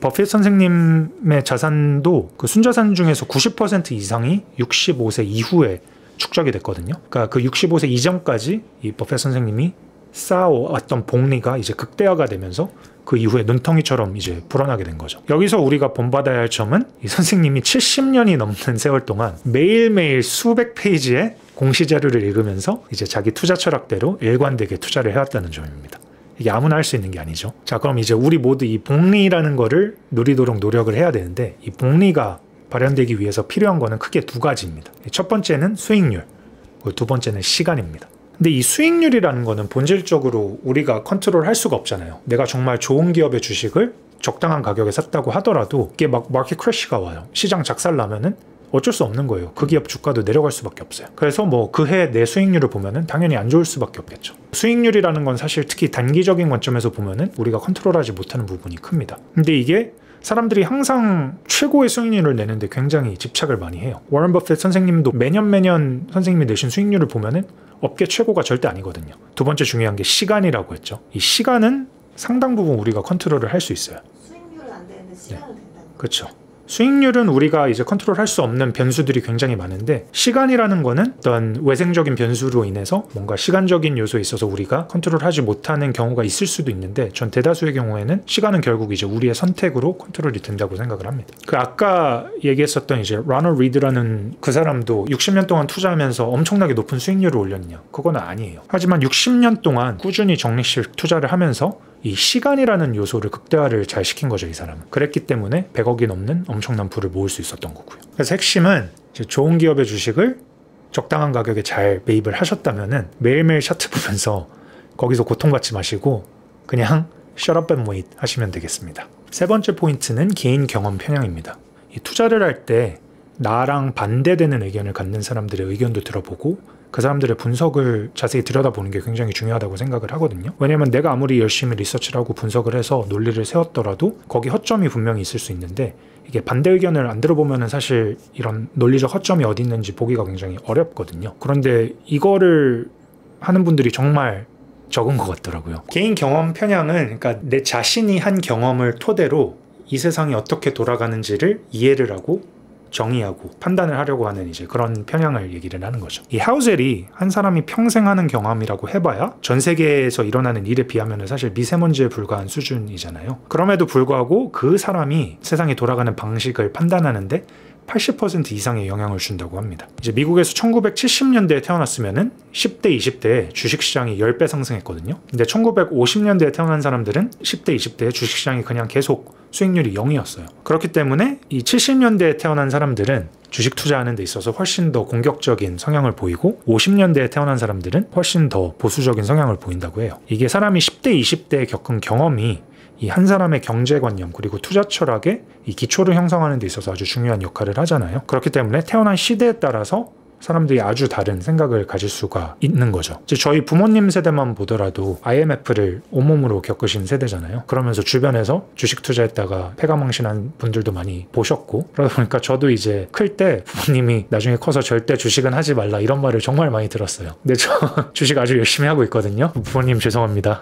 버핏 선생님의 자산도 그 순자산 중에서 90% 이상이 65세 이후에 축적이 됐거든요. 그러니까 그 65세 이전까지 이 버핏 선생님이 쌓아왔던 복리가 이제 극대화가 되면서 그 이후에 눈덩이처럼 이제 불어나게 된 거죠. 여기서 우리가 본받아야 할 점은 이 선생님이 70년이 넘는 세월 동안 매일매일 수백 페이지의 공시자료를 읽으면서 이제 자기 투자 철학대로 일관되게 투자를 해왔다는 점입니다. 이게 아무나 할 수 있는 게 아니죠. 자, 그럼 이제 우리 모두 이 복리라는 거를 누리도록 노력을 해야 되는데, 이 복리가 발현되기 위해서 필요한 거는 크게 두 가지입니다. 첫 번째는 수익률, 두 번째는 시간입니다. 근데 이 수익률이라는 거는 본질적으로 우리가 컨트롤할 수가 없잖아요. 내가 정말 좋은 기업의 주식을 적당한 가격에 샀다고 하더라도 이게 막 마켓 크래시가 와요. 시장 작살나면은 어쩔 수 없는 거예요. 그 기업 주가도 내려갈 수밖에 없어요. 그래서 뭐 그 해 내 수익률을 보면은 당연히 안 좋을 수밖에 없겠죠. 수익률이라는 건 사실 특히 단기적인 관점에서 보면은 우리가 컨트롤하지 못하는 부분이 큽니다. 근데 이게 사람들이 항상 최고의 수익률을 내는데 굉장히 집착을 많이 해요. 워런 버핏 선생님도 매년 선생님이 내신 수익률을 보면은 업계 최고가 절대 아니거든요. 두 번째 중요한 게 시간이라고 했죠. 이 시간은 상당 부분 우리가 컨트롤을 할 수 있어요. 수익률은 안 되는데 시간은 된다는 거죠. 그렇죠. 수익률은 우리가 이제 컨트롤할 수 없는 변수들이 굉장히 많은데, 시간이라는 거는 어떤 외생적인 변수로 인해서 뭔가 시간적인 요소에 있어서 우리가 컨트롤하지 못하는 경우가 있을 수도 있는데, 전 대다수의 경우에는 시간은 결국 이제 우리의 선택으로 컨트롤이 된다고 생각을 합니다. 그 아까 얘기했었던 이제 러너 리드라는 그 사람도 60년 동안 투자하면서 엄청나게 높은 수익률을 올렸냐? 그건 아니에요. 하지만 60년 동안 꾸준히 적립식 투자를 하면서 이 시간이라는 요소를 극대화를 잘 시킨 거죠, 이 사람은. 그랬기 때문에 100억이 넘는 엄청난 부를 모을 수 있었던 거고요. 그래서 핵심은 이제 좋은 기업의 주식을 적당한 가격에 잘 매입을 하셨다면은 매일매일 차트 보면서 거기서 고통받지 마시고 그냥 shut up and wait 하시면 되겠습니다. 세 번째 포인트는 개인 경험 편향입니다. 이 투자를 할 때 나랑 반대되는 의견을 갖는 사람들의 의견도 들어보고 그 사람들의 분석을 자세히 들여다보는 게 굉장히 중요하다고 생각을 하거든요. 왜냐면 내가 아무리 열심히 리서치를 하고 분석을 해서 논리를 세웠더라도 거기 허점이 분명히 있을 수 있는데, 이게 반대 의견을 안 들어보면은 사실 이런 논리적 허점이 어디 있는지 보기가 굉장히 어렵거든요. 그런데 이거를 하는 분들이 정말 적은 것 같더라고요. 개인 경험 편향은 그러니까 내 자신이 한 경험을 토대로 이 세상이 어떻게 돌아가는지를 이해를 하고 정의하고 판단을 하려고 하는 이제 그런 편향을 얘기를 하는 거죠. 이 하우젤이 한 사람이 평생 하는 경험이라고 해봐야 전 세계에서 일어나는 일에 비하면 사실 미세먼지에 불과한 수준이잖아요. 그럼에도 불구하고 그 사람이 세상이 돌아가는 방식을 판단하는데 80% 이상의 영향을 준다고 합니다. 이제 미국에서 1970년대에 태어났으면은 10대, 20대에 주식시장이 10배 상승했거든요. 근데 1950년대에 태어난 사람들은 10대, 20대에 주식시장이 그냥 계속 수익률이 0이었어요. 그렇기 때문에 이 70년대에 태어난 사람들은 주식 투자하는 데 있어서 훨씬 더 공격적인 성향을 보이고, 50년대에 태어난 사람들은 훨씬 더 보수적인 성향을 보인다고 해요. 이게 사람이 10대, 20대에 겪은 경험이 이 한 사람의 경제관념 그리고 투자 철학의 이 기초를 형성하는 데 있어서 아주 중요한 역할을 하잖아요. 그렇기 때문에 태어난 시대에 따라서 사람들이 아주 다른 생각을 가질 수가 있는 거죠. 이제 저희 부모님 세대만 보더라도 IMF를 온몸으로 겪으신 세대잖아요. 그러면서 주변에서 주식 투자했다가 패가망신한 분들도 많이 보셨고, 그러다 보니까 저도 이제 클 때 부모님이 나중에 커서 절대 주식은 하지 말라 이런 말을 정말 많이 들었어요. 근데 저 주식 아주 열심히 하고 있거든요. 부모님 죄송합니다.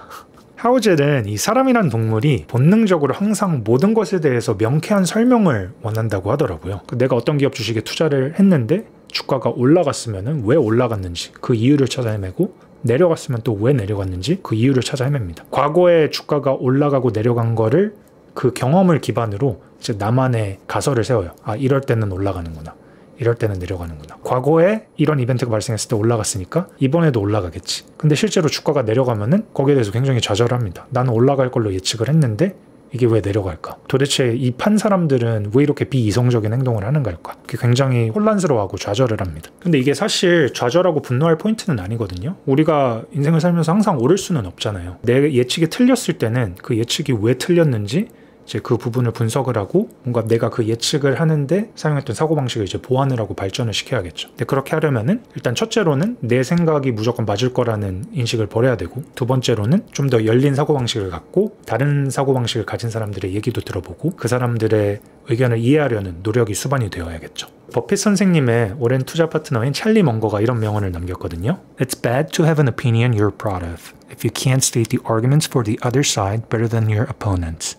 하우젤은 이 사람이란 동물이 본능적으로 항상 모든 것에 대해서 명쾌한 설명을 원한다고 하더라고요. 내가 어떤 기업 주식에 투자를 했는데 주가가 올라갔으면 왜 올라갔는지 그 이유를 찾아 헤매고, 내려갔으면 또 왜 내려갔는지 그 이유를 찾아 헤맵니다. 과거에 주가가 올라가고 내려간 거를 그 경험을 기반으로 이제 나만의 가설을 세워요. 아, 이럴 때는 올라가는구나. 이럴 때는 내려가는구나. 과거에 이런 이벤트가 발생했을 때 올라갔으니까 이번에도 올라가겠지. 근데 실제로 주가가 내려가면은 거기에 대해서 굉장히 좌절합니다. 나는 올라갈 걸로 예측을 했는데 이게 왜 내려갈까? 도대체 이 판 사람들은 왜 이렇게 비이성적인 행동을 하는 걸까? 그게 굉장히 혼란스러워하고 좌절을 합니다. 근데 이게 사실 좌절하고 분노할 포인트는 아니거든요. 우리가 인생을 살면서 항상 옳을 수는 없잖아요. 내 예측이 틀렸을 때는 그 예측이 왜 틀렸는지 이제 그 부분을 분석을 하고 뭔가 내가 그 예측을 하는데 사용했던 사고방식을 이제 보완을 하고 발전을 시켜야겠죠. 근데 그렇게 하려면은 일단 첫째로는 내 생각이 무조건 맞을 거라는 인식을 버려야 되고, 두 번째로는 좀 더 열린 사고방식을 갖고 다른 사고방식을 가진 사람들의 얘기도 들어보고 그 사람들의 의견을 이해하려는 노력이 수반이 되어야겠죠. 버핏 선생님의 오랜 투자 파트너인 찰리 먼거가 이런 명언을 남겼거든요. It's bad to have an opinion you're proud of if you can't state the arguments for the other side better than your opponents.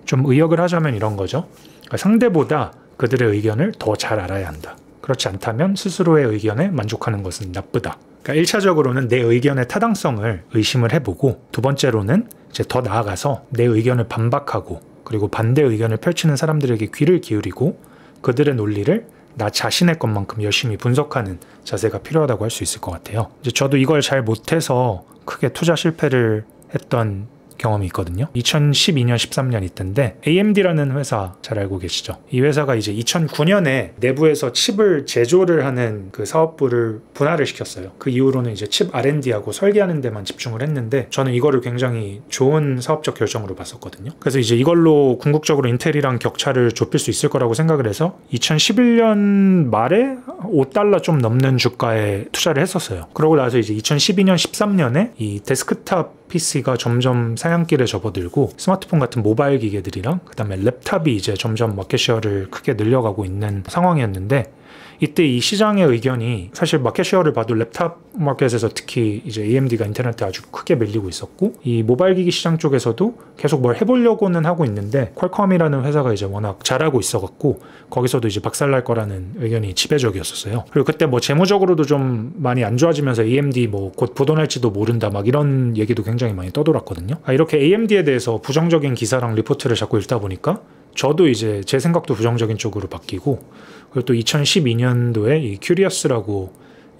좀 의역을 하자면 이런 거죠. 그러니까 상대보다 그들의 의견을 더 잘 알아야 한다. 그렇지 않다면 스스로의 의견에 만족하는 것은 나쁘다. 그러니까 1차적으로는 내 의견의 타당성을 의심을 해보고, 두 번째로는 이제 더 나아가서 내 의견을 반박하고, 그리고 반대 의견을 펼치는 사람들에게 귀를 기울이고 그들의 논리를 나 자신의 것만큼 열심히 분석하는 자세가 필요하다고 할 수 있을 것 같아요. 이제 저도 이걸 잘 못해서 크게 투자 실패를 했던 경험이 있거든요. 2012년, 13년 이때인데 AMD라는 회사 잘 알고 계시죠? 이 회사가 이제 2009년에 내부에서 칩을 제조를 하는 그 사업부를 분할을 시켰어요. 그 이후로는 이제 칩 R&D하고 설계하는 데만 집중을 했는데 저는 이거를 굉장히 좋은 사업적 결정으로 봤었거든요. 그래서 이제 이걸로 궁극적으로 인텔이랑 격차를 좁힐 수 있을 거라고 생각을 해서 2011년 말에 $5 좀 넘는 주가에 투자를 했었어요. 그러고 나서 이제 2012년, 13년에 이 데스크탑 PC가 점점 사양길에 접어들고 스마트폰 같은 모바일 기계들이랑 그 다음에 랩탑이 이제 점점 마켓쉐어를 크게 늘려가고 있는 상황이었는데, 이때 이 시장의 의견이 사실 마켓쉐어를 봐도 랩탑 마켓에서 특히 이제 AMD가 인터넷에 아주 크게 밀리고 있었고, 이 모바일 기기 시장 쪽에서도 계속 뭘 해보려고는 하고 있는데 퀄컴이라는 회사가 이제 워낙 잘하고 있어갖고 거기서도 이제 박살날 거라는 의견이 지배적이었었어요. 그리고 그때 뭐 재무적으로도 좀 많이 안 좋아지면서 AMD 뭐 곧 부도날지도 모른다 막 이런 얘기도 굉장히 많이 떠돌았거든요. 이렇게 AMD에 대해서 부정적인 기사랑 리포트를 자꾸 읽다 보니까 저도 이제 제 생각도 부정적인 쪽으로 바뀌고, 그리고 또 2012년도에 이 큐리어스라고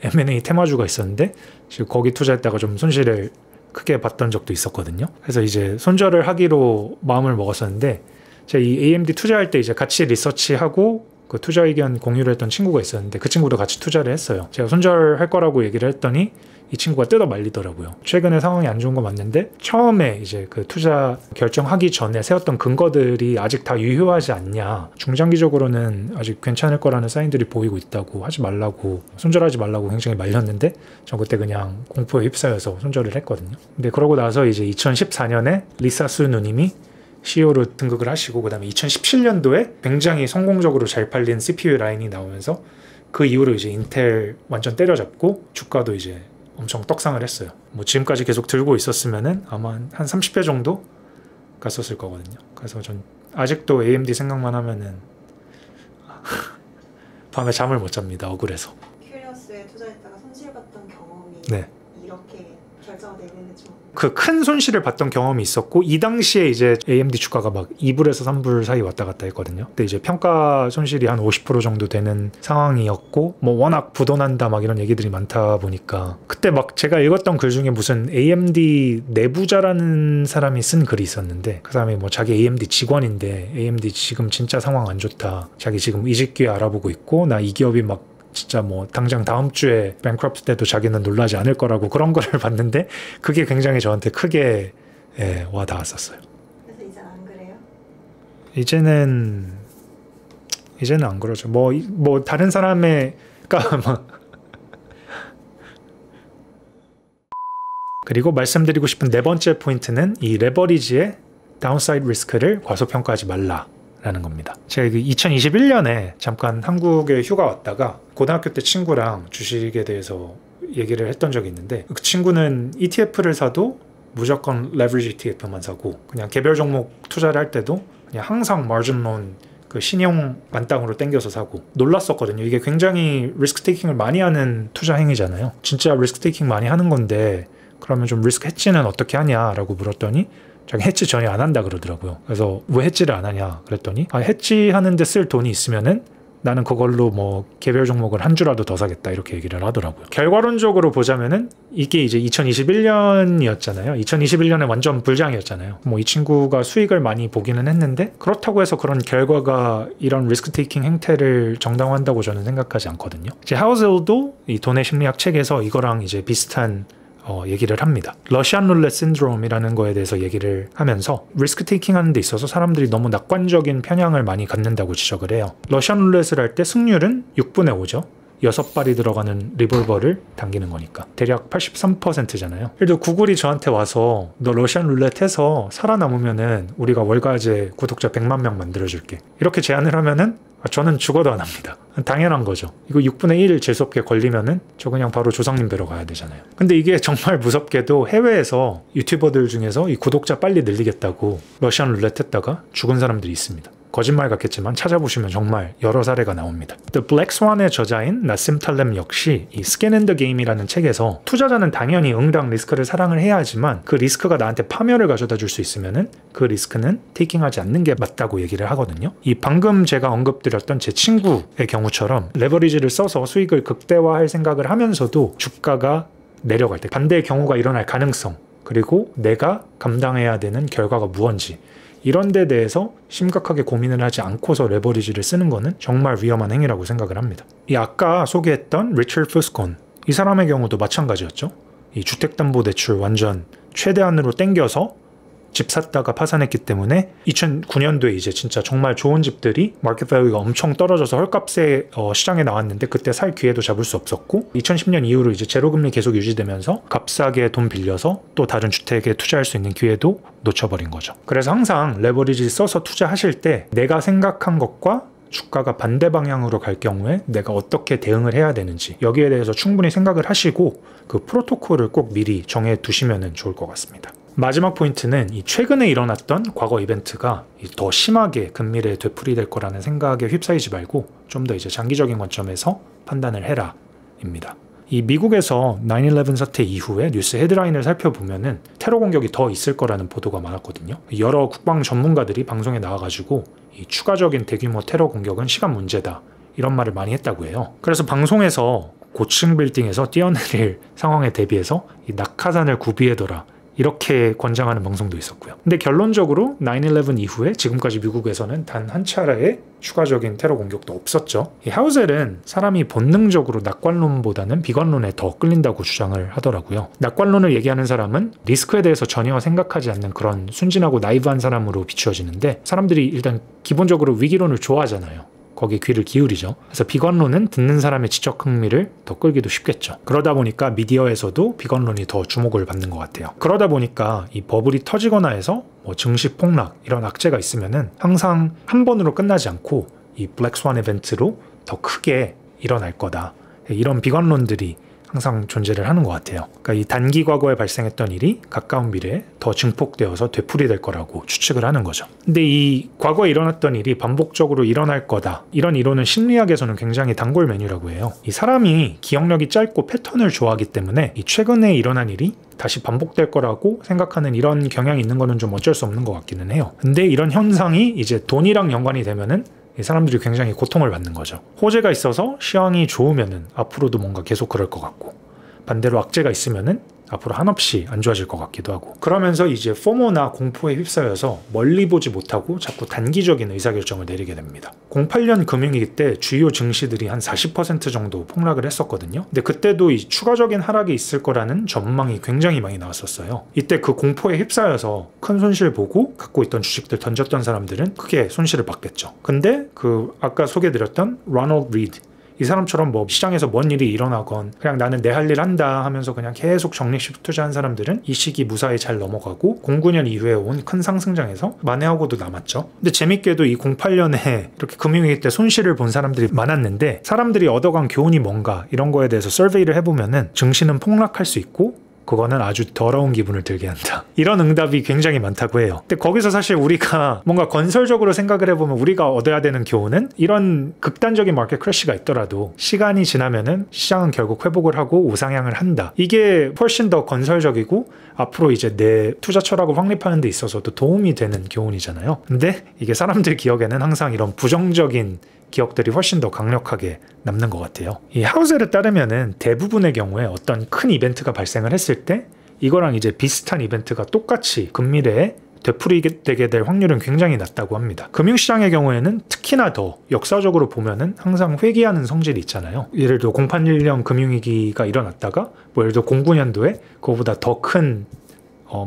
M&A 테마주가 있었는데 지금 거기 투자했다가 좀 손실을 크게 봤던 적도 있었거든요. 그래서 이제 손절을 하기로 마음을 먹었었는데, 제가 이 AMD 투자할 때 이제 같이 리서치하고 그 투자 의견 공유를 했던 친구가 있었는데 그 친구도 같이 투자를 했어요. 제가 손절할 거라고 얘기를 했더니 이 친구가 뜯어 말리더라고요. 최근에 상황이 안 좋은 거 맞는데 처음에 이제 그 투자 결정하기 전에 세웠던 근거들이 아직 다 유효하지 않냐, 중장기적으로는 아직 괜찮을 거라는 사인들이 보이고 있다고, 하지 말라고, 손절하지 말라고 굉장히 말렸는데 저 그때 그냥 공포에 휩싸여서 손절을 했거든요. 근데 그러고 나서 이제 2014년에 리사 수 누님이 CEO로 등극을 하시고, 그 다음에 2017년도에 굉장히 성공적으로 잘 팔린 CPU 라인이 나오면서 그 이후로 이제 인텔 완전 때려잡고 주가도 이제 엄청 떡상을 했어요. 뭐 지금까지 계속 들고 있었으면은 아마 한 30배 정도 갔었을 거거든요. 그래서 전 아직도 AMD 생각만 하면은 밤에 잠을 못 잡니다. 억울해서. 큐리어스에 투자했다가 손실봤던 경험이 네. 이렇게 결정이 되는 좀 그 큰 손실을 봤던 경험이 있었고, 이 당시에 이제 AMD 주가가 막 2불에서 3불 사이 왔다 갔다 했거든요. 근데 이제 평가 손실이 한 50% 정도 되는 상황이었고, 뭐 워낙 부도난다 막 이런 얘기들이 많다 보니까 그때 막 제가 읽었던 글 중에 무슨 AMD 내부자라는 사람이 쓴 글이 있었는데, 그 사람이 뭐 자기 AMD 직원인데 AMD 지금 진짜 상황 안 좋다, 자기 지금 이직 기회 알아보고 있고, 나 이 기업이 막 진짜 뭐 당장 다음 주에 뱅크럽트 때도 자기는 놀라지 않을 거라고 그런 거를 봤는데 그게 굉장히 저한테 크게 와 닿았었어요. 그래서 이제 안 그래요? 이제는 안 그러죠. 뭐 다른 사람의 그리고 말씀드리고 싶은 네 번째 포인트는 이 레버리지의 다운사이드 리스크를 과소평가하지 말라 라는 겁니다. 제가 2021년에 잠깐 한국에 휴가 왔다가 고등학교 때 친구랑 주식에 대해서 얘기를 했던 적이 있는데, 그 친구는 ETF를 사도 무조건 레버리지 ETF만 사고, 그냥 개별 종목 투자를 할 때도 그냥 항상 마진론 그 신용 만땅으로 땡겨서 사고, 놀랐었거든요. 이게 굉장히 리스크 테이킹을 많이 하는 투자 행위잖아요. 진짜 리스크 테이킹 많이 하는 건데 그러면 좀 리스크 해치는 어떻게 하냐라고 물었더니 자기 해치 전혀 안 한다 그러더라고요. 그래서 왜 해치를 안 하냐 그랬더니 해치하는데 쓸 돈이 있으면은 나는 그걸로 뭐 개별 종목을 한 주라도 더 사겠다 이렇게 얘기를 하더라고요. 결과론적으로 보자면은 이게 이제 2021년이었잖아요. 2021년에 완전 불장이었잖아요. 뭐 이 친구가 수익을 많이 보기는 했는데 그렇다고 해서 그런 결과가 이런 리스크 테이킹 행태를 정당화한다고 저는 생각하지 않거든요. 이제 하우셀도 이 돈의 심리학 책에서 이거랑 이제 비슷한 얘기를 합니다. 러시안 룰렛 신드롬이라는 거에 대해서 얘기를 하면서 리스크 테이킹 하는 데 있어서 사람들이 너무 낙관적인 편향을 많이 갖는다고 지적을 해요. 러시안 룰렛을 할 때 승률은 6분의 5죠. 6발이 들어가는 리볼버를 당기는 거니까 대략 83%잖아요. 예를 들어 구글이 저한테 와서 너 러시안 룰렛 해서 살아남으면은 우리가 월가제 구독자 100만 명 만들어줄게 이렇게 제안을 하면은 저는 죽어도 안 합니다. 당연한 거죠. 이거 6분의 1 재수없게 걸리면은 저 그냥 바로 조상님 뵈러 가야 되잖아요. 근데 이게 정말 무섭게도 해외에서 유튜버들 중에서 이 구독자 빨리 늘리겠다고 러시안 룰렛 했다가 죽은 사람들이 있습니다. 거짓말 같겠지만 찾아보시면 정말 여러 사례가 나옵니다. The Black Swan의 저자인 나심 탈렘 역시 이 Skin in the Game이라는 책에서 투자자는 당연히 응당 리스크를 사랑을 해야 하지만 그 리스크가 나한테 파멸을 가져다 줄 수 있으면은 그 리스크는 테이킹하지 않는 게 맞다고 얘기를 하거든요. 이 방금 제가 언급드렸던 제 친구의 경우처럼 레버리지를 써서 수익을 극대화할 생각을 하면서도 주가가 내려갈 때 반대의 경우가 일어날 가능성 그리고 내가 감당해야 되는 결과가 무언지 이런 데 대해서 심각하게 고민을 하지 않고서 레버리지를 쓰는 거는 정말 위험한 행위라고 생각을 합니다. 이 아까 소개했던 리처드 푸스콘 이 사람의 경우도 마찬가지였죠. 이 주택담보대출 완전 최대한으로 땡겨서 집 샀다가 파산했기 때문에 2009년도에 이제 진짜 정말 좋은 집들이 마켓 밸류가 엄청 떨어져서 헐값에 시장에 나왔는데 그때 살 기회도 잡을 수 없었고 2010년 이후로 이제 제로금리 계속 유지되면서 값싸게 돈 빌려서 또 다른 주택에 투자할 수 있는 기회도 놓쳐버린 거죠. 그래서 항상 레버리지 써서 투자하실 때 내가 생각한 것과 주가가 반대 방향으로 갈 경우에 내가 어떻게 대응을 해야 되는지 여기에 대해서 충분히 생각을 하시고 그 프로토콜을 꼭 미리 정해 두시면 좋을 것 같습니다. 마지막 포인트는 이 최근에 일어났던 과거 이벤트가 더 심하게 금리를 되풀이될 거라는 생각에 휩싸이지 말고 좀 더 이제 장기적인 관점에서 판단을 해라 입니다. 이 미국에서 9/11 사태 이후에 뉴스 헤드라인을 살펴보면은 테러 공격이 더 있을 거라는 보도가 많았거든요. 여러 국방 전문가들이 방송에 나와가지고 이 추가적인 대규모 테러 공격은 시간 문제다 이런 말을 많이 했다고 해요. 그래서 방송에서 고층 빌딩에서 뛰어내릴 상황에 대비해서 이 낙하산을 구비해둬라 이렇게 권장하는 방송도 있었고요. 근데 결론적으로 9/11 이후에 지금까지 미국에서는 단 한 차례의 추가적인 테러 공격도 없었죠. 이 하우젤은 사람이 본능적으로 낙관론보다는 비관론에 더 끌린다고 주장을 하더라고요. 낙관론을 얘기하는 사람은 리스크에 대해서 전혀 생각하지 않는 그런 순진하고 나이브한 사람으로 비추어지는데 사람들이 일단 기본적으로 위기론을 좋아하잖아요. 거기에 귀를 기울이죠. 그래서 비관론은 듣는 사람의 지적 흥미를 더 끌기도 쉽겠죠. 그러다 보니까 미디어에서도 비관론이 더 주목을 받는 것 같아요. 그러다 보니까 이 버블이 터지거나 해서 뭐 증시 폭락 이런 악재가 있으면은 항상 한 번으로 끝나지 않고 이 블랙스완 이벤트로 더 크게 일어날 거다. 이런 비관론들이 항상 존재를 하는 것 같아요. 그러니까 이 단기 과거에 발생했던 일이 가까운 미래에 더 증폭되어서 되풀이될 거라고 추측을 하는 거죠. 근데 이 과거에 일어났던 일이 반복적으로 일어날 거다. 이런 이론은 심리학에서는 굉장히 단골 메뉴라고 해요. 이 사람이 기억력이 짧고 패턴을 좋아하기 때문에 이 최근에 일어난 일이 다시 반복될 거라고 생각하는 이런 경향이 있는 거는 좀 어쩔 수 없는 것 같기는 해요. 근데 이런 현상이 이제 돈이랑 연관이 되면은 이 사람들이 굉장히 고통을 받는 거죠. 호재가 있어서 시황이 좋으면은 앞으로도 뭔가 계속 그럴 것 같고 반대로 악재가 있으면은 앞으로 한없이 안 좋아질 것 같기도 하고 그러면서 이제 포모나 공포에 휩싸여서 멀리 보지 못하고 자꾸 단기적인 의사결정을 내리게 됩니다. 08년 금융위기 때 주요 증시들이 한 40% 정도 폭락을 했었거든요. 근데 그때도 이 추가적인 하락이 있을 거라는 전망이 굉장히 많이 나왔었어요. 이때 그 공포에 휩싸여서 큰 손실 보고 갖고 있던 주식들 던졌던 사람들은 크게 손실을 봤겠죠. 근데 그 아까 소개드렸던 로널드 리드 이 사람처럼 뭐 시장에서 뭔 일이 일어나건 그냥 나는 내 할 일 한다 하면서 그냥 계속 적립식 투자한 사람들은 이 시기 무사히 잘 넘어가고 09년 이후에 온 큰 상승장에서 만회하고도 남았죠. 근데 재밌게도 이 08년에 이렇게 금융위기 때 손실을 본 사람들이 많았는데 사람들이 얻어간 교훈이 뭔가 이런 거에 대해서 서베이를 해보면은 증시는 폭락할 수 있고 그거는 아주 더러운 기분을 들게 한다. 이런 응답이 굉장히 많다고 해요. 근데 거기서 사실 우리가 뭔가 건설적으로 생각을 해보면 우리가 얻어야 되는 교훈은 이런 극단적인 마켓 크래시가 있더라도 시간이 지나면은 시장은 결국 회복을 하고 우상향을 한다. 이게 훨씬 더 건설적이고 앞으로 이제 내 투자 철학을 확립하는 데 있어서도 도움이 되는 교훈이잖아요. 근데 이게 사람들 기억에는 항상 이런 부정적인 기억들이 훨씬 더 강력하게 남는 것 같아요. 이 하우젤에 따르면은 대부분의 경우에 어떤 큰 이벤트가 발생을 했을 때 이거랑 이제 비슷한 이벤트가 똑같이 근미래에 되풀이되게 될 확률은 굉장히 낮다고 합니다. 금융시장의 경우에는 특히나 더 역사적으로 보면은 항상 회귀하는 성질이 있잖아요. 예를 들어 08년 금융위기가 일어났다가 뭐 예를 들어 09년도에 그거보다 더 큰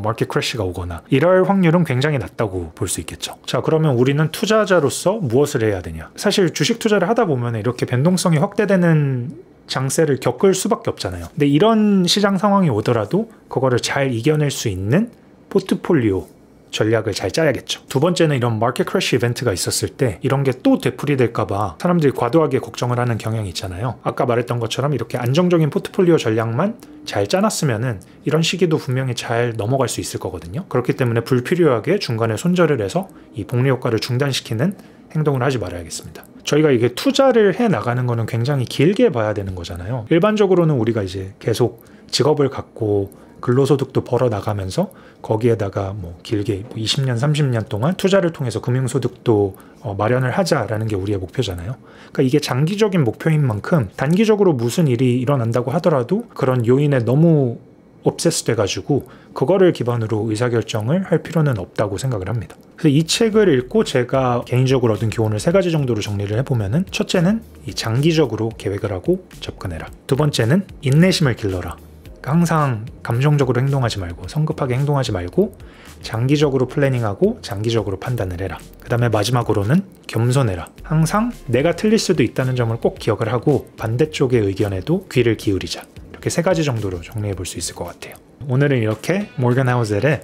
마켓 크래시가 오거나 이럴 확률은 굉장히 낮다고 볼 수 있겠죠. 자, 그러면 우리는 투자자로서 무엇을 해야 되냐? 사실 주식 투자를 하다 보면 이렇게 변동성이 확대되는 장세를 겪을 수밖에 없잖아요. 근데 이런 시장 상황이 오더라도 그거를 잘 이겨낼 수 있는 포트폴리오 전략을 잘 짜야겠죠. 두 번째는 이런 마켓 크래시 이벤트가 있었을 때 이런 게 또 되풀이될까봐 사람들이 과도하게 걱정을 하는 경향이 있잖아요. 아까 말했던 것처럼 이렇게 안정적인 포트폴리오 전략만 잘 짜놨으면은 이런 시기도 분명히 잘 넘어갈 수 있을 거거든요. 그렇기 때문에 불필요하게 중간에 손절을 해서 이 복리 효과를 중단시키는 행동을 하지 말아야겠습니다. 저희가 이게 투자를 해 나가는 거는 굉장히 길게 봐야 되는 거잖아요. 일반적으로는 우리가 이제 계속 직업을 갖고 근로소득도 벌어 나가면서 거기에다가 뭐 길게 20년, 30년 동안 투자를 통해서 금융소득도 마련을 하자라는 게 우리의 목표잖아요. 그러니까 이게 장기적인 목표인 만큼 단기적으로 무슨 일이 일어난다고 하더라도 그런 요인에 너무 obsess 돼가지고 그거를 기반으로 의사결정을 할 필요는 없다고 생각을 합니다. 그래서 이 책을 읽고 제가 개인적으로 얻은 교훈을 3가지 정도로 정리를 해보면은, 첫째는 이 장기적으로 계획을 하고 접근해라. 두 번째는 인내심을 길러라. 항상 감정적으로 행동하지 말고 성급하게 행동하지 말고 장기적으로 플래닝하고 장기적으로 판단을 해라. 그 다음에 마지막으로는 겸손해라. 항상 내가 틀릴 수도 있다는 점을 꼭 기억을 하고 반대쪽의 의견에도 귀를 기울이자. 이렇게 3가지 정도로 정리해 볼 수 있을 것 같아요. 오늘은 이렇게 모건 하우젤의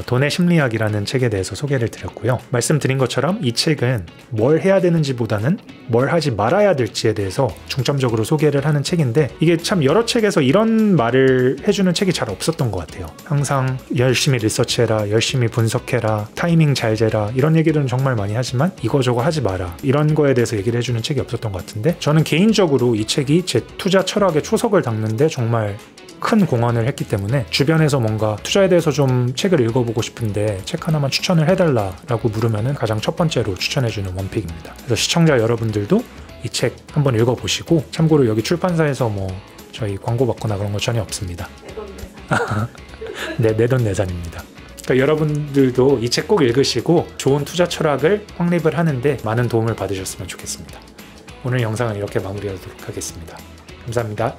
돈의 심리학이라는 책에 대해서 소개를 드렸고요. 말씀드린 것처럼 이 책은 뭘 해야 되는지보다는 뭘 하지 말아야 될지에 대해서 중점적으로 소개를 하는 책인데, 이게 참 여러 책에서 이런 말을 해주는 책이 잘 없었던 것 같아요. 항상 열심히 리서치해라, 열심히 분석해라, 타이밍 잘 재라, 이런 얘기들은 정말 많이 하지만 이거저거 하지 마라, 이런 거에 대해서 얘기를 해주는 책이 없었던 것 같은데, 저는 개인적으로 이 책이 제 투자 철학에 초석을 닦는데 정말 큰 공헌을 했기 때문에 주변에서 뭔가 투자에 대해서 좀 책을 읽어보고 싶은데 책 하나만 추천을 해달라고 물으면 가장 첫 번째로 추천해주는 원픽입니다. 그래서 시청자 여러분들도 이 책 한번 읽어보시고, 참고로 여기 출판사에서 뭐 저희 광고 받거나 그런 거 전혀 없습니다. 네, 내돈내산입니다. 그러니까 여러분들도 이 책 꼭 읽으시고 좋은 투자 철학을 확립을 하는데 많은 도움을 받으셨으면 좋겠습니다. 오늘 영상은 이렇게 마무리하도록 하겠습니다. 감사합니다.